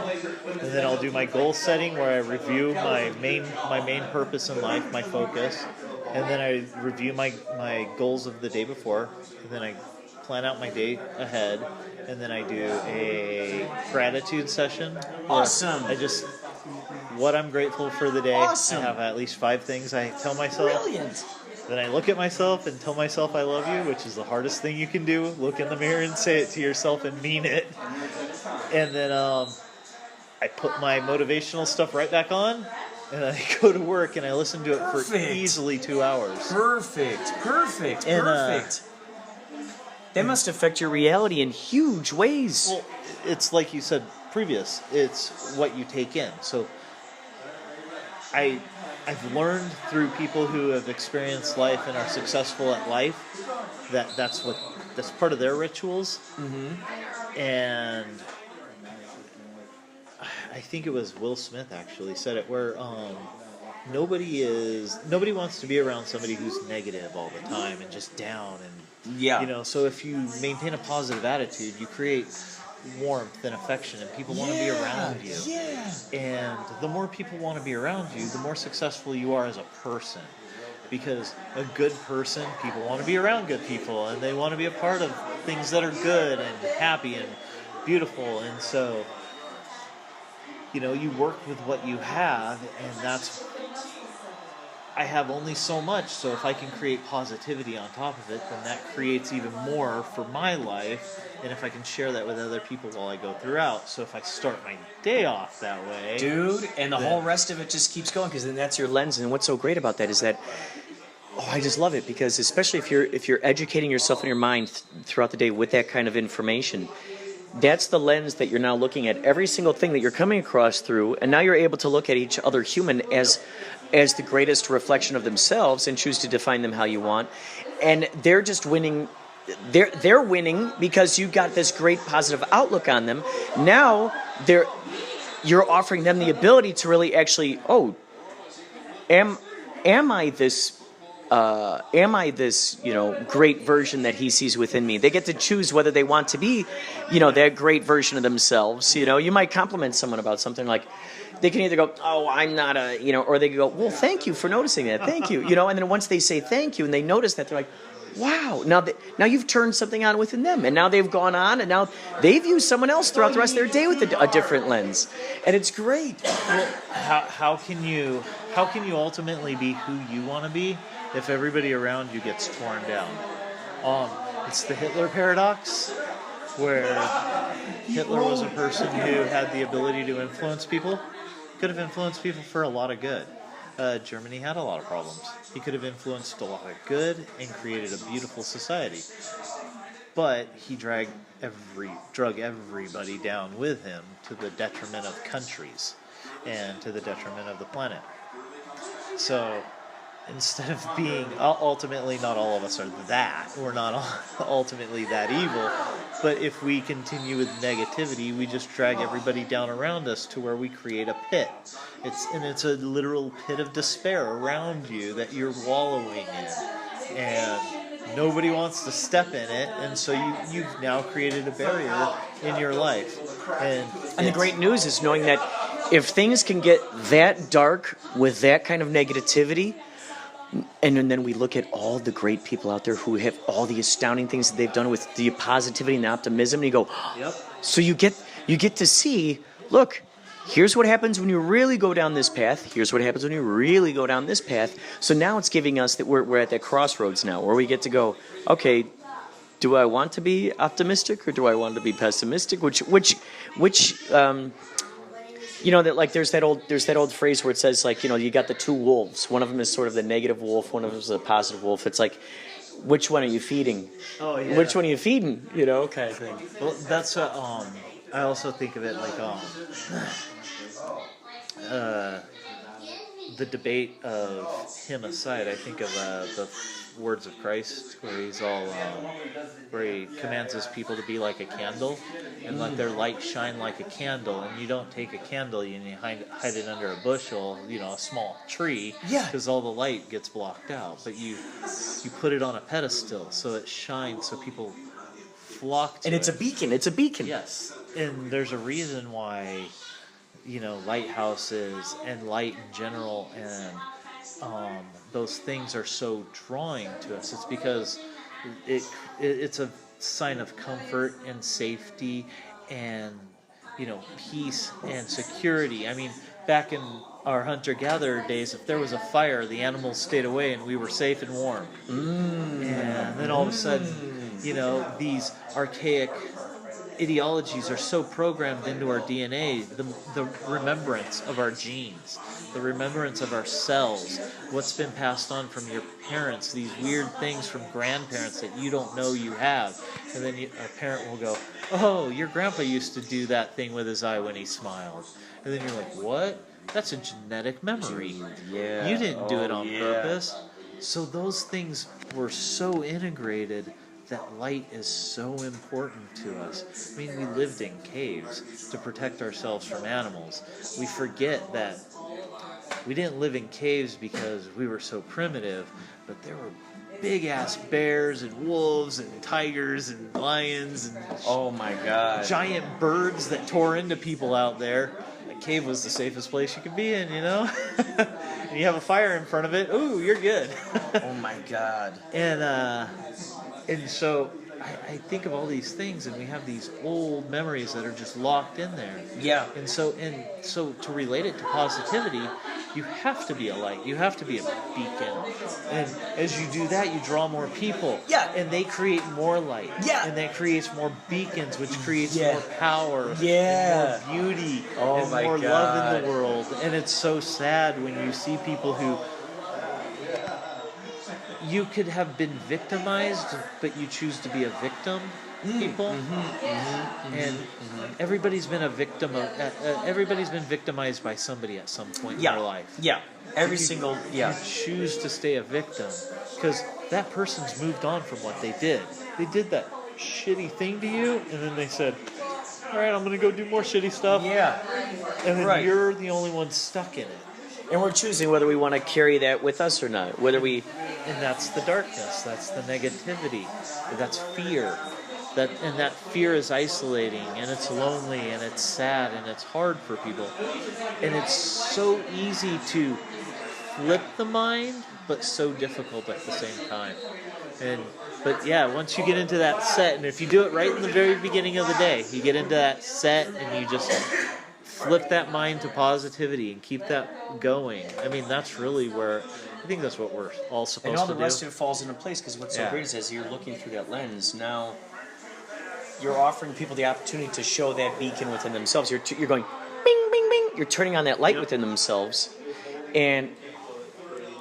and then I'll do my goal setting where I review my main purpose in life, my focus, and then I review my goals of the day before, and then I plan out my day ahead, and then I do a gratitude session. Awesome. What I'm grateful for the day. Awesome. I have at least 5 things I tell myself. Brilliant. Then I look at myself and tell myself I love you, which is the hardest thing you can do. Look in the mirror and say it to yourself and mean it. And then I put my motivational stuff right back on, and I go to work and I listen to it for easily 2 hours. Perfect. That must affect your reality in huge ways. Well, it's like you said previous. It's what you take in. So I've learned through people who have experienced life and are successful at life that's part of their rituals. Mm-hmm. And I think it was Will Smith actually said it, where nobody wants to be around somebody who's negative all the time and just down, and so if you maintain a positive attitude, you create warmth and affection, and people want to be around you. Yeah. And the more people want to be around you, the more successful you are as a person. Because a good person, people want to be around good people, and they want to be a part of things that are good and happy and beautiful. And so, you work with what you have, and I have only so much, so if I can create positivity on top of it, then that creates even more for my life, and if I can share that with other people while I go throughout. So if I start my day off that way... Dude, and the whole rest of it just keeps going, because then that's your lens, and what's so great about that is that, I just love it, because especially if you're educating yourself in your mind throughout the day with that kind of information, that's the lens that you're now looking at every single thing that you're coming across through, and now you're able to look at each other human as the greatest reflection of themselves and choose to define them how you want. And they're just winning. They're winning because you got this great positive outlook on them. Now you're offering them the ability to really actually, am I this great version that he sees within me? They get to choose whether they want to be, that great version of themselves. You might compliment someone about something, like they can either go, I'm not or they can go, well, thank you for noticing that. Thank you. And then once they say thank you and they notice that, they're like, wow, now you've turned something on within them, and now they've gone on, and now they view someone else throughout the rest of their day with a different lens, and it's great. Well, how can you ultimately be who you want to be if everybody around you gets torn down? It's the Hitler paradox, where Hitler was a person who had the ability to influence people. Could have influenced people for a lot of good. Germany had a lot of problems. He could have influenced a lot of good and created a beautiful society. But he drug everybody down with him to the detriment of countries and to the detriment of the planet. So instead of being, ultimately not all of us are that, we're not ultimately that evil, but if we continue with negativity, we just drag everybody down around us to where we create a pit. It's a literal pit of despair around you that you're wallowing in, and nobody wants to step in it, and so you've now created a barrier in your life. And the great news is knowing that if things can get that dark with that kind of negativity, and then we look at all the great people out there who have all the astounding things that they've done with the positivity and the optimism, and you go, yep. So you get to see, look, here's what happens when you really go down this path. Here's what happens when you really go down this path. So now it's giving us that we're at that crossroads now where we get to go, okay, do I want to be optimistic or do I want to be pessimistic? Which that like there's that old phrase where it says, like, you got the two wolves. One of them is sort of the negative wolf. One of them is the positive wolf. It's like, which one are you feeding? Oh yeah. Which one are you feeding? Kind of thing. Well, that's what I also think of it like the debate of him aside. I think of the words of Christ, where he's where he commands his people to be like a candle and let their light shine like a candle. And you don't take a candle and you hide it under a bushel, a small tree, because all the light gets blocked out. But you put it on a pedestal so it shines, so people flock to it. And it's a beacon. It's a beacon. Yes, and there's a reason why lighthouses and light in general and those things are so drawing to us. It's because it's a sign of comfort and safety and peace and security. I mean, back in our hunter-gatherer days, if there was a fire, the animals stayed away and we were safe and warm. And then all of a sudden, these archaic ideologies are so programmed into our DNA, the remembrance of our genes, the remembrance of our cells, what's been passed on from your parents, these weird things from grandparents that you don't know you have. And then a parent will go, oh, your grandpa used to do that thing with his eye when he smiled. And then you're like, what? That's a genetic memory. Yeah. You didn't do it on purpose. So those things were so integrated that light is so important to us. I mean, we lived in caves to protect ourselves from animals. We forget that we didn't live in caves because we were so primitive, but there were big-ass bears and wolves and tigers and lions and oh my God, giant birds that tore into people out there. A cave was the safest place you could be in, and you have a fire in front of it. Ooh, you're good. Oh my God. And so I think of all these things, and we have these old memories that are just locked in there. Yeah. And so to relate it to positivity, you have to be a light. You have to be a beacon. And as you do that, you draw more people. Yeah. And they create more light. Yeah. And that creates more beacons, which creates more power. Yeah. And more beauty. Oh and my more God. love in the world. And it's so sad when you see people who you could have been victimized, but you choose to be a victim. People, and everybody's been a victim of. Everybody's been victimized by somebody at some point in their life. Yeah, You choose to stay a victim because that person's moved on from what they did. They did that shitty thing to you, and then they said, "All right, I'm going to go do more shitty stuff." Yeah, and then you're the only one stuck in it. And we're choosing whether we want to carry that with us or not. And that's the darkness. That's the negativity. That's fear. That fear is isolating, and it's lonely, and it's sad, and it's hard for people. And it's so easy to flip the mind, but so difficult at the same time. But once you get into that set, and if you do it right in the very beginning of the day, you get into that set and you just flip that mind to positivity and keep that going. I mean, that's really where I think that's what we're all supposed to do. And all the rest of it falls into place because what's so Yeah. great is as you're looking through that lens, now you're offering people the opportunity to show that beacon within themselves. You're going, bing, bing, bing. You're turning on that light within themselves. And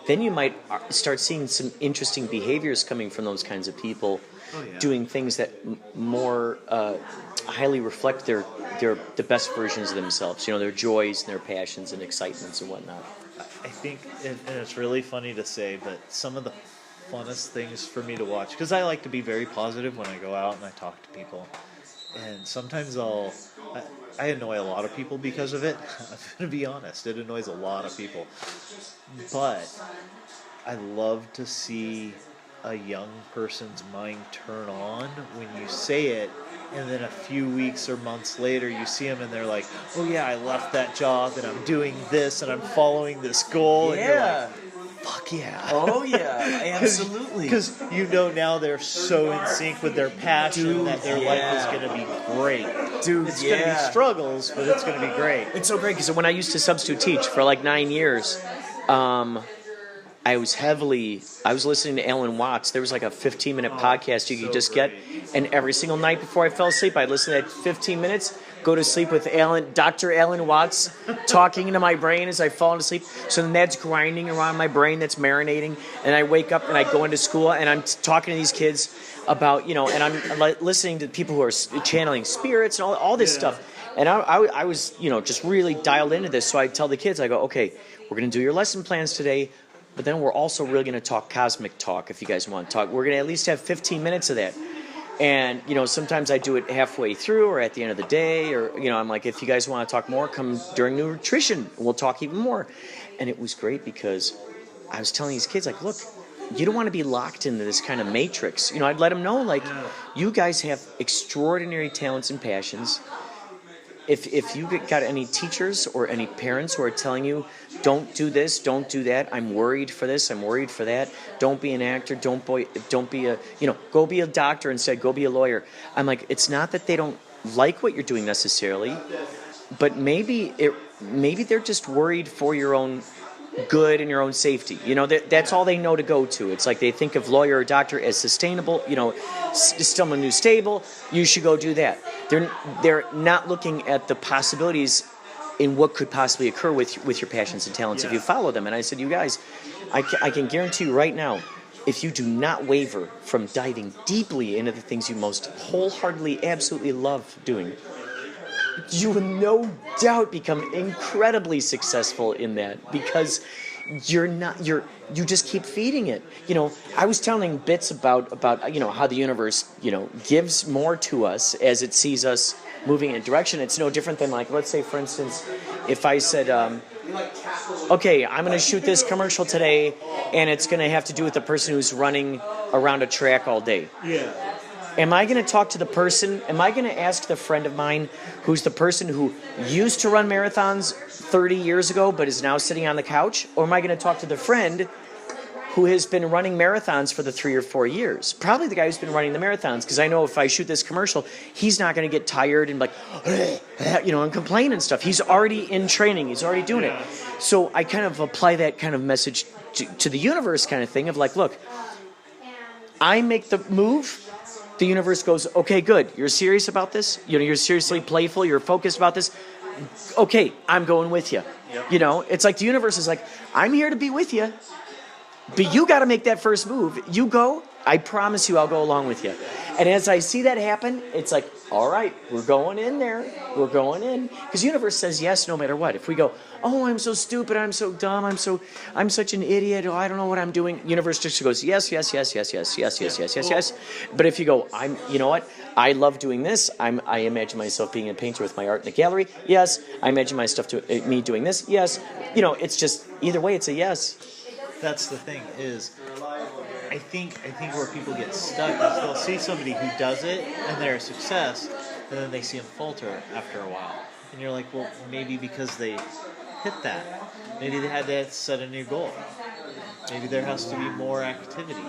then you might start seeing some interesting behaviors coming from those kinds of people, doing things that more highly reflect the best versions of themselves. Their joys and their passions and excitements and whatnot. I think, and it's really funny to say, but some of the funnest things for me to watch, because I like to be very positive when I go out and I talk to people, and sometimes I annoy a lot of people because of it. I'm going to be honest, it annoys a lot of people, but I love to see a young person's mind turn on when you say it, and then a few weeks or months later you see them and they're like, oh yeah, I left that job and I'm doing this and I'm following this goal. And you're like, fuck yeah. Oh yeah, absolutely. Because now they're so in sync with their passion that their life is going to be great. Dude, it's going to be struggles, but it's going to be great. It's so great because when I used to substitute teach for like 9 years, I was listening to Alan Watts. There was like a 15-minute podcast you could just get. And every single night before I fell asleep, I'd listen to that 15 minutes, go to sleep with Dr. Alan Watts talking into my brain as I fall into sleep. So then that's grinding around my brain, that's marinating. And I wake up and I go into school and I'm talking to these kids about, and I'm listening to people who are channeling spirits and all this stuff. And I was, just really dialed into this. So I tell the kids, I go, okay, we're going to do your lesson plans today. But then we're also really going to talk cosmic talk if you guys want to talk. We're going to at least have 15 minutes of that. And, sometimes I do it halfway through or at the end of the day. Or, I'm like, if you guys want to talk more, come during nutrition. And we'll talk even more. And it was great because I was telling these kids, like, look, you don't want to be locked into this kind of matrix. I'd let them know, like, you guys have extraordinary talents and passions. If you got any teachers or any parents who are telling you, don't do this, don't do that, I'm worried for this, I'm worried for that, don't be an actor, don't be a, go be a doctor instead, go be a lawyer. I'm like, it's not that they don't like what you're doing necessarily, but maybe they're just worried for your own good and your own safety. That's all they know to go to. It's like they think of lawyer or doctor as sustainable, someone who's stable, you should go do that. They're not looking at the possibilities in what could possibly occur with your passions and talents if you follow them. And I said, you guys, I can guarantee you right now, if you do not waver from diving deeply into the things you most wholeheartedly, absolutely love doing, you will no doubt become incredibly successful in that because you just keep feeding it. I was telling bits about how the universe, gives more to us as it sees us moving in a direction. It's no different than, like, let's say, for instance, if I said, okay, I'm going to shoot this commercial today and it's going to have to do with the person who's running around a track all day. Yeah. Am I going to talk to the person? Am I going to ask the friend of mine who's the person who used to run marathons 30 years ago but is now sitting on the couch? Or am I going to talk to the friend who has been running marathons for the 3 or 4 years? Probably the guy who's been running the marathons, because I know if I shoot this commercial, he's not going to get tired and and complain and stuff. He's already in training. He's already doing it. So I kind of apply that kind of message to the universe kind of thing of like, look, I make the move. The universe goes, okay, good. You're serious about this? You're seriously playful. You're focused about this. Okay, I'm going with you. Yep. It's like the universe is like, I'm here to be with you, but you got to make that first move. You go. I promise you I'll go along with you. And as I see that happen, it's like, all right, we're going in there. We're going in. Because the universe says yes no matter what. If we go, oh, I'm so stupid, I'm so dumb, I'm such an idiot, oh, I don't know what I'm doing, universe just goes, yes. But if you go, you know what? I love doing this. I imagine myself being a painter with my art in a gallery. Yes. I imagine me doing this. Yes. It's just, either way, it's a yes. That's the thing is, I think where people get stuck is they'll see somebody who does it and they're a success, and then they see them falter after a while. And you're like, well, maybe because they hit that. Maybe they had that set a new goal. Maybe there has to be more activity.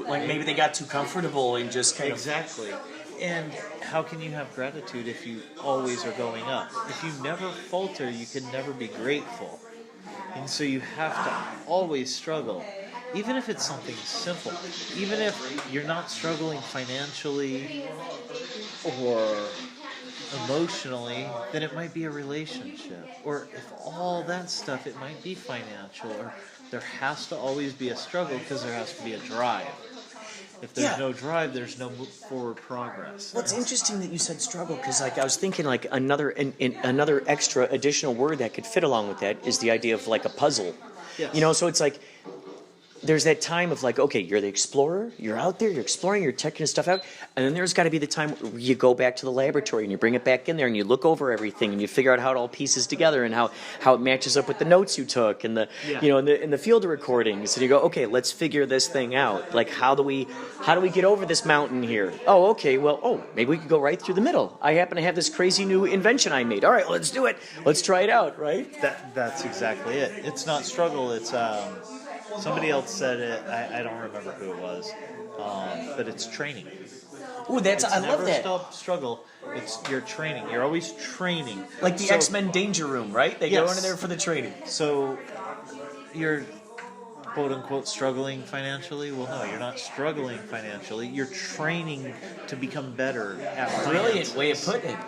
Like maybe they got too comfortable and just kind Exactly. And how can you have gratitude if you always are going up? If you never falter, you can never be grateful. And so you have to always struggle, even if it's something simple. Even if you're not struggling financially or emotionally, then it might be a relationship. Or if all that stuff, it might be financial. Or there has to always be a struggle because there has to be a drive. If there's no drive, there's no forward progress. Well, it's interesting that you said struggle, because like I was thinking like another extra additional word that could fit along with that is the idea of like a puzzle. Yes. You know, so it's like there's that time of like, okay, you're the explorer, you're out there, you're exploring, you're checking stuff out, and then there's got to be the time where you go back to the laboratory and you bring it back in there and you look over everything and you figure out how it all pieces together and how it matches up with the notes you took and the in the field recordings, and you go, okay, let's figure this thing out. Like how do we get over this mountain here? Oh, okay, well, maybe we could go right through the middle. I happen to have this crazy new invention I made. All right, let's do it. Let's try it out, right? That's exactly it. It's not struggle. It's somebody else said it. I don't remember who it was, but it's training. Ooh, I love that. Never struggle. It's your training. You're always training. Like the X-Men Danger Room, right? They go into there for the training. So you're quote unquote struggling financially. Well, no, you're not struggling financially. You're training to become better at finance. Brilliant way of putting it.